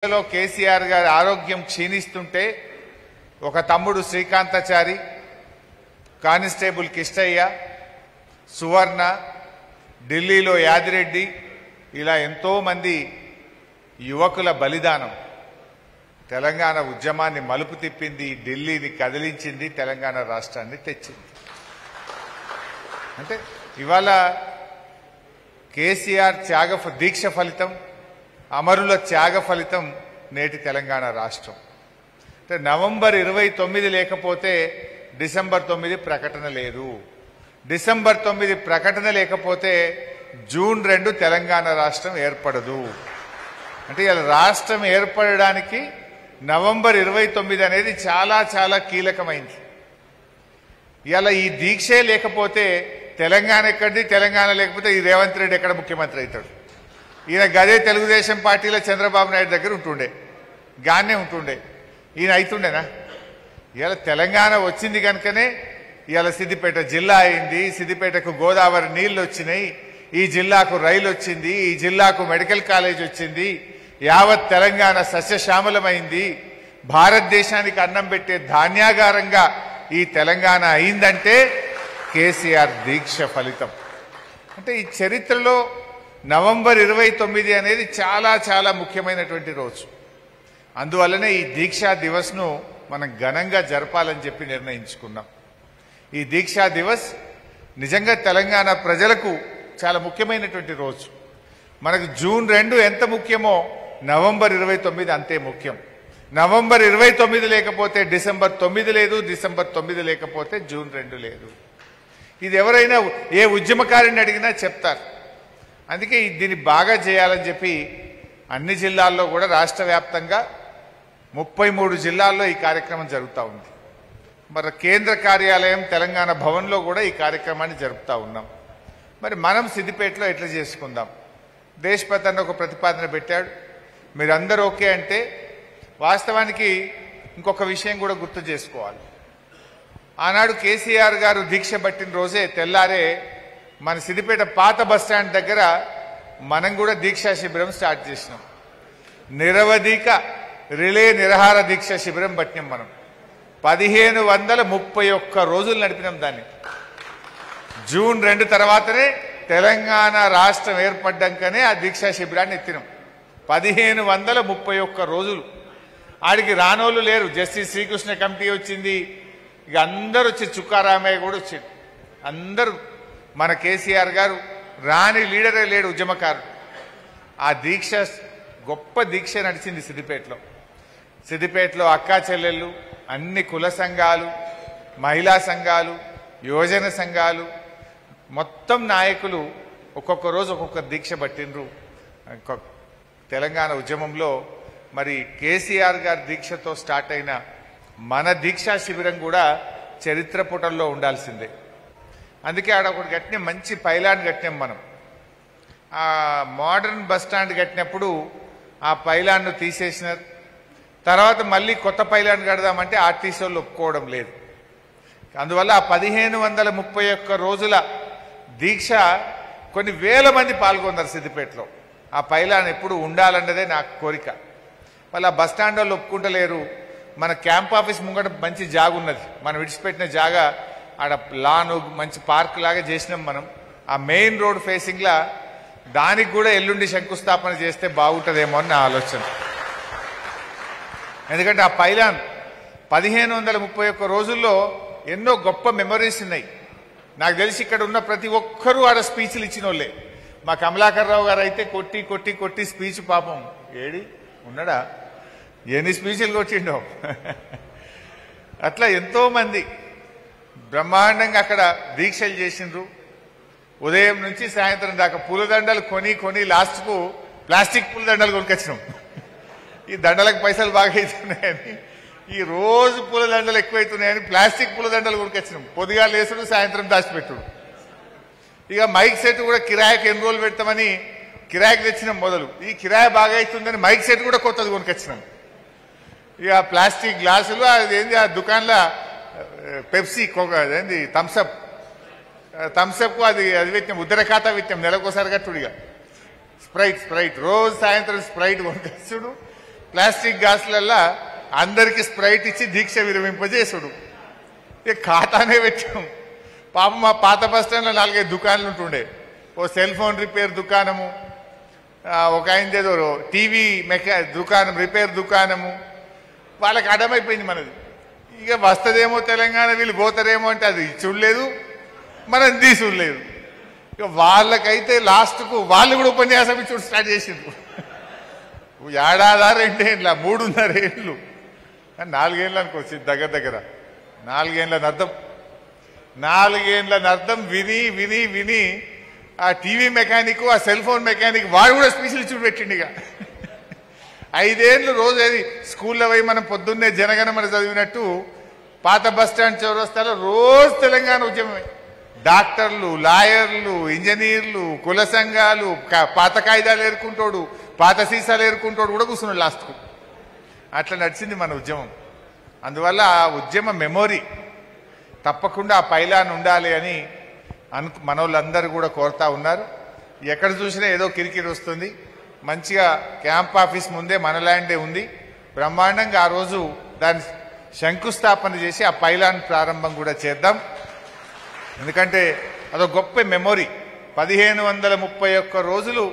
కేసీఆర్ గారి ఆరోగ్యం క్షీణిస్తుంటే ఒక తమ్ముడు శ్రీకాంతాచారి, కానిస్టేబుల్ కిష్టయ్య, సువర్ణ, ఢిల్లీలో యాదిరెడ్డి, ఇలా ఎంతో మంది యువకుల బలిదానం తెలంగాణ ఉద్యమాన్ని మలుపు తిప్పింది, ఢిల్లీని కదిలించింది, తెలంగాణ రాష్ట్రాన్ని తెచ్చింది. అంటే ఇవాళ కేసీఆర్ త్యాగ దీక్ష ఫలితం, అమరుల త్యాగ ఫలితం నేటి తెలంగాణ రాష్ట్రం. అంటే నవంబర్ 29 లేకపోతే డిసెంబర్ 9 ప్రకటన లేదు, డిసెంబర్ 9 ప్రకటన లేకపోతే జూన్ 2 తెలంగాణ రాష్ట్రం ఏర్పడదు. అంటే ఇలా రాష్ట్రం ఏర్పడడానికి నవంబర్ 29 అనేది చాలా చాలా కీలకమైంది. ఇలా ఈ దీక్షే లేకపోతే తెలంగాణ ఎక్కడిది, తెలంగాణ లేకపోతే ఈ రేవంత్ రెడ్డి ఎక్కడ ముఖ్యమంత్రి అవుతాడు? ఈయన గదే తెలుగుదేశం పార్టీలో చంద్రబాబు నాయుడు దగ్గర ఉంటుండే, గానే ఉంటుండే, ఈయన అవుతుండేనా? ఇలా తెలంగాణ వచ్చింది కనుకనే ఇలా సిద్దిపేట జిల్లా అయింది, సిద్దిపేటకు గోదావరి నీళ్లు వచ్చినాయి, ఈ జిల్లాకు రైలు వచ్చింది, ఈ జిల్లాకు మెడికల్ కాలేజ్ వచ్చింది, యావత్ తెలంగాణ సస్యశ్యామలమైంది, భారతదేశానికి అన్నం పెట్టే ధాన్యాగారంగా ఈ తెలంగాణ అయిందంటే కేసీఆర్ దీక్ష ఫలితం. అంటే ఈ చరిత్రలో నవంబర్ 29 అనేది చాలా చాలా ముఖ్యమైనటువంటి రోజు. అందువల్లనే ఈ దీక్షా దివస్ను మనం ఘనంగా జరపాలని చెప్పి నిర్ణయించుకున్నాం. ఈ దీక్షా దివస్ నిజంగా తెలంగాణ ప్రజలకు చాలా ముఖ్యమైనటువంటి రోజు. మనకు జూన్ 2 ఎంత ముఖ్యమో నవంబర్ 29 అంతే ముఖ్యం. నవంబర్ 29 లేకపోతే డిసెంబర్ 9 లేదు, డిసెంబర్ 9 లేకపోతే జూన్ 2 లేదు. ఇది ఎవరైనా ఏ ఉద్యమకారిని అడిగినా చెప్తారు. అందుకే దీన్ని బాగా చేయాలని చెప్పి అన్ని జిల్లాల్లో కూడా రాష్ట్ర వ్యాప్తంగా 33 జిల్లాల్లో ఈ కార్యక్రమం జరుగుతూ ఉంది. మరి కేంద్ర కార్యాలయం తెలంగాణ భవన్లో కూడా ఈ కార్యక్రమాన్ని జరుపుతూ ఉన్నాం. మరి మనం సిద్దిపేటలో ఎట్లా చేసుకుందాం? దేశపతి అన్న ఒక ప్రతిపాదన పెట్టాడు. మీరందరూ ఓకే అంటే వాస్తవానికి ఇంకొక విషయం కూడా గుర్తు చేసుకోవాలి. ఆనాడు కేసీఆర్ గారు దీక్ష పట్టిన రోజే తెల్లారే మన సిద్దిపేట పాత బస్టాండ్ దగ్గర మనం కూడా దీక్షా శిబిరం స్టార్ట్ చేసినాం. నిరవధిక రిలే నిరహార దీక్ష శిబిరం పట్టినాం. మనం 1531 రోజులు నడిపినాం దాన్ని. జూన్ 2 తర్వాతనే తెలంగాణ రాష్ట్రం ఏర్పడ్డాకనే ఆ దీక్షా శిబిరాన్ని ఎత్తినాం. 1531 రోజులు. ఆడికి రానోళ్ళు లేరు. జస్టిస్ శ్రీకృష్ణ కమిటీ వచ్చింది, ఇక అందరూ వచ్చి చుక్కారామయ్య కూడా వచ్చింది. అందరూ మన కేసీఆర్ గారు రాని లీడరే లేడు ఉద్యమకారుడు. ఆ దీక్ష గొప్ప దీక్ష నడిచింది సిద్దిపేటలో. సిద్దిపేటలో అక్కా చెల్లెళ్ళు, అన్ని కుల సంఘాలు, మహిళా సంఘాలు, యువజన సంఘాలు, మొత్తం నాయకులు ఒక్కొక్క రోజు ఒక్కొక్క దీక్ష పట్టిండ్రు. తెలంగాణ ఉద్యమంలో మరి కేసీఆర్ గారి దీక్షతో స్టార్ట్ అయిన మన దీక్షా శిబిరం కూడా చరిత్ర పుటల్లో ఉండాల్సిందే. అందుకే ఆడ ఒకటి కట్టినాం, మంచి పైలాన్ కట్టినాం మనం. ఆ మోడర్న్ బస్ స్టాండ్ కట్టినప్పుడు ఆ పైలాన్ను తీసేసినారు. తర్వాత మళ్ళీ కొత్త పైలాన్ కడదామంటే ఆర్టీసీ వాళ్ళు ఒప్పుకోవడం లేదు. అందువల్ల ఆ 1531 రోజుల దీక్ష కొన్ని వేల మంది పాల్గొన్నారు సిద్దిపేటలో. ఆ పైలాన్ ఎప్పుడు ఉండాలన్నదే నాకు కోరిక. వాళ్ళు ఆ బస్ స్టాండ్ వాళ్ళు ఒప్పుకుంటలేరు. మన క్యాంప్ ఆఫీస్ ముంగట మంచి జాగా ఉన్నది, మనం విడిచిపెట్టిన జాగా, ఆడ లాను మంచి పార్క్ లాగా చేసినాం మనం. ఆ మెయిన్ రోడ్ ఫేసింగ్లా దానికి కూడా ఎల్లుండి శంకుస్థాపన చేస్తే బాగుంటుందేమో అని నా ఆలోచన. ఎందుకంటే ఆ పైలాన్ 1531 రోజుల్లో ఎన్నో గొప్ప మెమరీస్ ఉన్నాయి. నాకు తెలిసి ఇక్కడ ఉన్న ప్రతి ఒక్కరూ ఆడ స్పీచ్లు ఇచ్చిన వాళ్ళే. మా కమలాకర్ రావు గారు అయితే కొట్టి కొట్టి కొట్టి స్పీచ్, పాపం ఏడి ఉన్నాడా, ఎన్ని స్పీచ్లు కొట్టిండో. అట్లా ఎంతో మంది బ్రహ్మాండంగా అక్కడ దీక్షలు చేసిండ్రు. ఉదయం నుంచి సాయంత్రం దాకా పూలదండలు కొని కొని లాస్ట్కు ప్లాస్టిక్ పూలదండలు కొనుకొచ్చినాం. ఈ దండలకు పైసలు బాగా అవుతున్నాయని, ఈ రోజు పూలదండలు ఎక్కువైతున్నాయని ప్లాస్టిక్ పూలదండలు కొనుకొచ్చినాం. పొద్దుగా లేసుడు, సాయంత్రం దాచిపెట్టుడు. ఇక మైక్ సెట్ కూడా కిరాయికి ఎన్ని రోజులు పెడతామని కిరాయికి తెచ్చినాం మొదలు. ఈ కిరాయి బాగా అవుతుందని మైక్ సెట్ కూడా కొత్తది కొనుకొచ్చినాం. ఇక ప్లాస్టిక్ గ్లాసులు, అదేంది ఆ దుకాణంలో పెప్సీ, అదేంది థమ్సప్ అది పెట్టినాం, ఉద్దర ఖాతా పెట్టినాం, నెలకోసారి కట్టుడిగా. స్ప్రైట్ రోజు సాయంత్రం స్ప్రైట్ కొనుకొచ్చుడు, ప్లాస్టిక్ గ్లాసులల్లా అందరికి స్ప్రైట్ ఇచ్చి దీక్ష విరమింపజేసుడు. ఇక ఖాతానే పెట్టాం. పాపం మా పాత బస్ స్టాండ్లో 4-5 దుకాణాలు ఉంటుండే. ఓ సెల్ ఫోన్ రిపేర్ దుకాణము, ఒక ఆయనదేదో టీవీ దుకాణం రిపేర్ దుకాణము. వాళ్ళకి అడమైపోయింది మనది. ఇక వస్తుందేమో తెలంగాణ, వీళ్ళు పోతారేమో అంటే అది చూడలేదు, మనం తీసులేదు. ఇక వాళ్ళకైతే లాస్ట్కు వాళ్ళు కూడా ఉపన్యాసం ఇచ్చి స్టార్ట్ చేసిండ్రు. 2 ఏళ్ళ 3.5 ఏళ్ళు 4 ఏళ్ళు అనుకోవచ్చు దగ్గర 4 ఏళ్ళ అర్థం. 4 ఏళ్ళ అర్థం విని విని విని ఆ టీవీ మెకానిక్, ఆ సెల్ ఫోన్ మెకానిక్ వాడు కూడా స్పెషల్ ఇచ్చి పెట్టిండు. ఇక 5 ఏళ్ళు రోజు ఏది స్కూల్లో పోయి మనం పొద్దున్నే జనగణమన చదివినట్టు పాత బస్టాండ్ చౌరస్తాలో రోజు తెలంగాణ ఉద్యమమే. డాక్టర్లు, లాయర్లు, ఇంజనీర్లు, కుల సంఘాలు, పాత కాయిదాలు ఏరుకుంటాడు, పాత సీసాలు ఏరుకుంటాడు కూడా కూర్చున్నాడు లాస్ట్కు. అట్లా నడిచింది మన ఉద్యమం. అందువల్ల ఆ ఉద్యమ మెమొరీ తప్పకుండా ఆ పైలాన్ ఉండాలి అని మనోళ్ళందరూ కూడా కోరుతా ఉన్నారు. ఎక్కడ చూసినా ఏదో కిరికిరి వస్తుంది. మంచిగా క్యాంప్ ఆఫీస్ ముందే మన ల్యాండే ఉంది. బ్రహ్మాండంగా ఆ రోజు దాన్ని శంకుస్థాపన చేసి ఆ పైలాన్ ప్రారంభం కూడా చేద్దాం. ఎందుకంటే అదొక గొప్ప మెమొరీ. 1531 రోజులు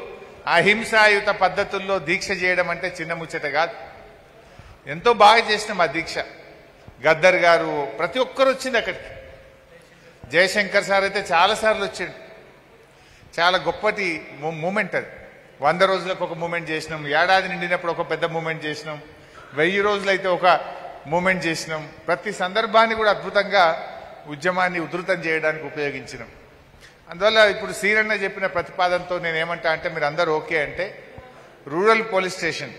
అహింసాయుత పద్ధతుల్లో దీక్ష చేయడం అంటే చిన్న ముచ్చట కాదు. ఎంతో బాగా చేసినాం ఆ దీక్ష. గద్దర్ గారు ప్రతి ఒక్కరు వచ్చింది అక్కడికి. జయశంకర్ సార్ అయితే చాలాసార్లు వచ్చిండు. చాలా గొప్పటి మూమెంట్ అది. 100 రోజులకు ఒక మూమెంట్ చేసినాం, ఏడాది నిండినప్పుడు ఒక పెద్ద మూమెంట్ చేసినాం, 1000 రోజులైతే ఒక మూమెంట్ చేసినాం. ప్రతి సందర్భాన్ని కూడా అద్భుతంగా ఉద్యమాన్ని ఉధృతం చేయడానికి ఉపయోగించినాం. అందువల్ల ఇప్పుడు శ్రీరన్న చెప్పిన ప్రతిపాదనతో నేనేమంటా అంటే, మీరు అందరూ ఓకే అంటే రూరల్ పోలీస్ స్టేషన్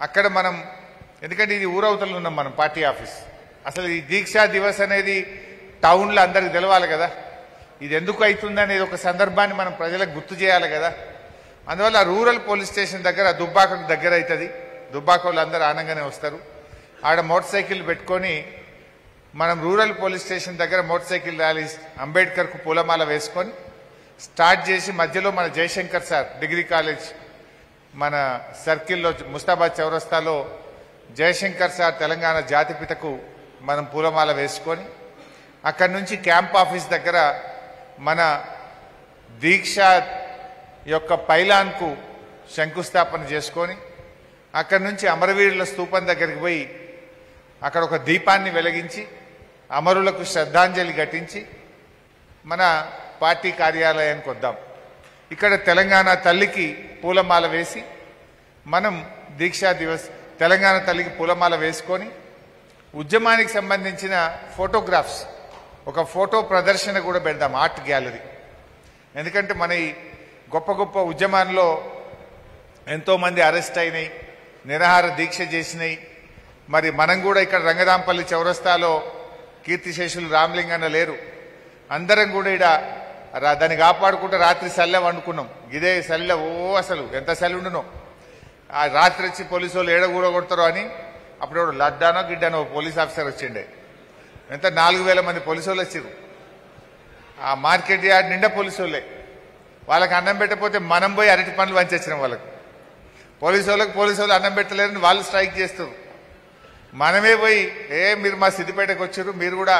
అక్కడ మనం, ఎందుకంటే ఇది ఊరవతలు ఉన్నాం మనం పార్టీ ఆఫీస్. అసలు ఈ దీక్షా దివస్ అనేది టౌన్లో అందరికి తెలవాలి కదా, ఇది ఎందుకు అవుతుంది అనేది ఒక సందర్భాన్ని మనం ప్రజలకు గుర్తు చేయాలి కదా. అందువల్ల రూరల్ పోలీస్ స్టేషన్ దగ్గర దుబ్బాకకు దగ్గర అవుతుంది. దుబ్బాక వాళ్ళు అందరూ ఆనంగానే వస్తారు. ఆడ మోటార్ సైకిల్ పెట్టుకొని మనం రూరల్ పోలీస్ స్టేషన్ దగ్గర మోటార్ సైకిల్ ర్యాలీ అంబేద్కర్కు పూలమాల వేసుకొని స్టార్ట్ చేసి మధ్యలో మన జయశంకర్ సార్ డిగ్రీ కాలేజ్ మన సర్కిల్లో ముస్తాబాద్ చౌరస్తాలో జయశంకర్ సార్ తెలంగాణ జాతిపితకు మనం పూలమాల వేసుకొని అక్కడి నుంచి క్యాంప్ ఆఫీస్ దగ్గర మన దీక్ష యొక్క పైలాన్కు శంకుస్థాపన చేసుకొని అక్కడి నుంచి అమరవీరుల స్తూపం దగ్గరికి పోయి అక్కడ ఒక దీపాన్ని వెలిగించి అమరులకు శ్రద్ధాంజలి ఘటించి మన పార్టీ కార్యాలయానికి వద్దాం. ఇక్కడ తెలంగాణ తల్లికి పూలమాల వేసి మనం దీక్షా దివస్ తెలంగాణ తల్లికి పూలమాల వేసుకొని ఉద్యమానికి సంబంధించిన ఫోటోగ్రాఫ్స్ ఒక ఫోటో ప్రదర్శన కూడా పెడదాం, ఆర్ట్ గ్యాలరీ. ఎందుకంటే మన ఈ గొప్ప గొప్ప ఉద్యమాల్లో ఎంతోమంది అరెస్ట్ అయినాయి, నిరాహార దీక్ష చేసినాయి. మరి మనం కూడా ఇక్కడ రంగరాంపల్లి చౌరస్తాలో కీర్తిశేషులు రామలింగన్న లేరు, అందరం కూడా ఇక్కడ దాన్ని కాపాడుకుంటూ రాత్రి సల్లె వండుకున్నాం. ఇదే సల్లె అసలు ఎంత సల్లి ఉండునో. ఆ రాత్రి వచ్చి పోలీసు వాళ్ళు ఏడగూడ కొడతారో అని అప్పుడు లడ్డానో గిడ్డానో పోలీస్ ఆఫీసర్ వచ్చిండే. ఎంత 4000 మంది పోలీసు వాళ్ళు వచ్చారు. ఆ మార్కెట్ యార్డ్ నిండా పోలీసు వాళ్ళే. వాళ్ళకి అన్నం పెట్టకపోతే మనం పోయి అరటి పండ్లు వంచేసినాం వాళ్ళకి. పోలీసు వాళ్ళు అన్నం పెట్టలేరని వాళ్ళు స్ట్రైక్ చేస్తారు. మనమే పోయి మీరు మా సిద్దిపేటకు వచ్చారు, మీరు కూడా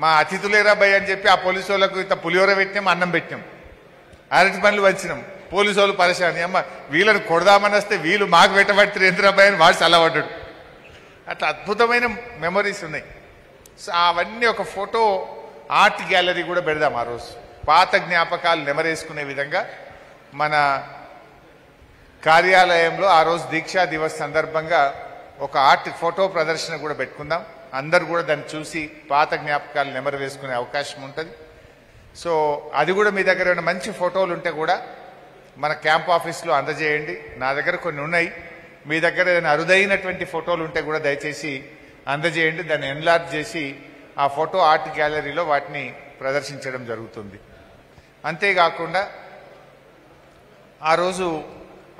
మా అతిథులేరా భయ్ అని చెప్పి ఆ పోలీసు వాళ్ళకు ఇంత పులిహోర పెట్టినాం, అన్నం పెట్టినాం, అరటి పండ్లు వంచినాం. పోలీసు వాళ్ళు పరిశాని, అమ్మ వీళ్ళని కొడదామని వస్తే వీళ్ళు మాకు పెట్టబట్టి రేంద్రబాయ్ అని వాడు చల్లబడ్డాడు. అట్లా అద్భుతమైన మెమరీస్ ఉన్నాయి. సో అవన్నీ ఒక ఫోటో ఆర్ట్ గ్యాలరీ కూడా పెడదాం ఆ రోజు. పాత జ్ఞాపకాలు నెమరేసుకునే విధంగా మన కార్యాలయంలో ఆ రోజు దీక్షా దివస్ సందర్భంగా ఒక ఆర్ట్ ఫోటో ప్రదర్శన కూడా పెట్టుకుందాం. అందరు కూడా దాన్ని చూసి పాత జ్ఞాపకాలు నెమరు వేసుకునే అవకాశం ఉంటుంది. సో అది కూడా మీ దగ్గర ఏమైనా మంచి ఫోటోలు ఉంటే కూడా మన క్యాంప్ ఆఫీస్లో అందజేయండి. నా దగ్గర కొన్ని ఉన్నాయి. మీ దగ్గర ఏదైనా అరుదైనటువంటి ఫోటోలు ఉంటే కూడా దయచేసి అందజేయండి. దాన్ని ఎన్లార్జ్ చేసి ఆ ఫోటో ఆర్ట్ గ్యాలరీలో వాటిని ప్రదర్శించడం జరుగుతుంది. అంతేకాకుండా ఆ రోజు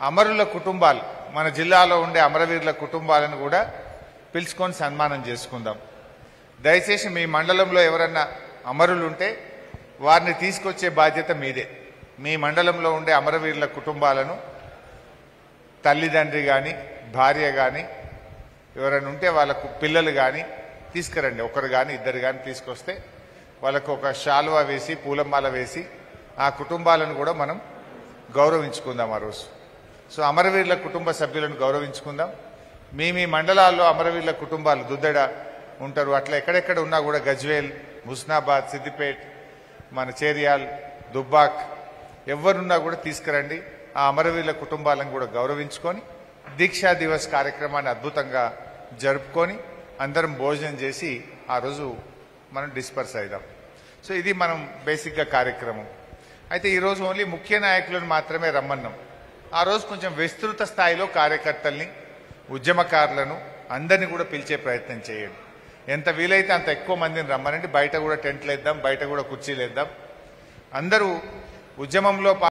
అమరుల కుటుంబాలు, మన జిల్లాలో ఉండే అమరవీరుల కుటుంబాలను కూడా పిలుచుకొని సన్మానం చేసుకుందాం. దయచేసి మీ మండలంలో ఎవరన్నా అమరులు ఉంటే వారిని తీసుకొచ్చే బాధ్యత మీదే. మీ మండలంలో ఉండే అమరవీరుల కుటుంబాలను తల్లిదండ్రి కానీ భార్య కానీ ఎవరైనా ఉంటే వాళ్ళకు పిల్లలు కానీ తీసుకురండి. ఒకరు కానీ ఇద్దరు కానీ తీసుకొస్తే వాళ్ళకు ఒక శాలువా వేసి పూలమాల వేసి ఆ కుటుంబాలను కూడా మనం గౌరవించుకుందాం ఆ రోజు. సో అమరవీరుల కుటుంబ సభ్యులను గౌరవించుకుందాం. మీ మండలాల్లో అమరవీరుల కుటుంబాలు దుద్దెడ ఉంటారు, అట్లా ఎక్కడెక్కడ ఉన్నా కూడా గజ్వేల్, హుస్నాబాద్, సిద్దిపేట్, మన చేరియాల్, దుబ్బాక్ ఎవరున్నా కూడా తీసుకురండి. ఆ అమరవీరుల కుటుంబాలను కూడా గౌరవించుకొని దీక్షా దివస్ కార్యక్రమాన్ని అద్భుతంగా జరుపుకొని అందరం భోజనం చేసి ఆ రోజు మనం డిస్పర్స్ అయిదాం. సో ఇది మనం బేసిక్గా కార్యక్రమం. అయితే ఈరోజు ఓన్లీ ముఖ్య నాయకులను మాత్రమే రమ్మన్నాం. ఆ రోజు కొంచెం విస్తృత స్థాయిలో కార్యకర్తల్ని, ఉద్యమకారులను అందరినీ కూడా పిలిచే ప్రయత్నం చేయండి. ఎంత వీలైతే అంత ఎక్కువ మందిని రమ్మనండి. బయట కూడా టెంట్లు వేద్దాం, బయట కూడా కుర్చీలు వేద్దాం. అందరూ ఉద్యమంలో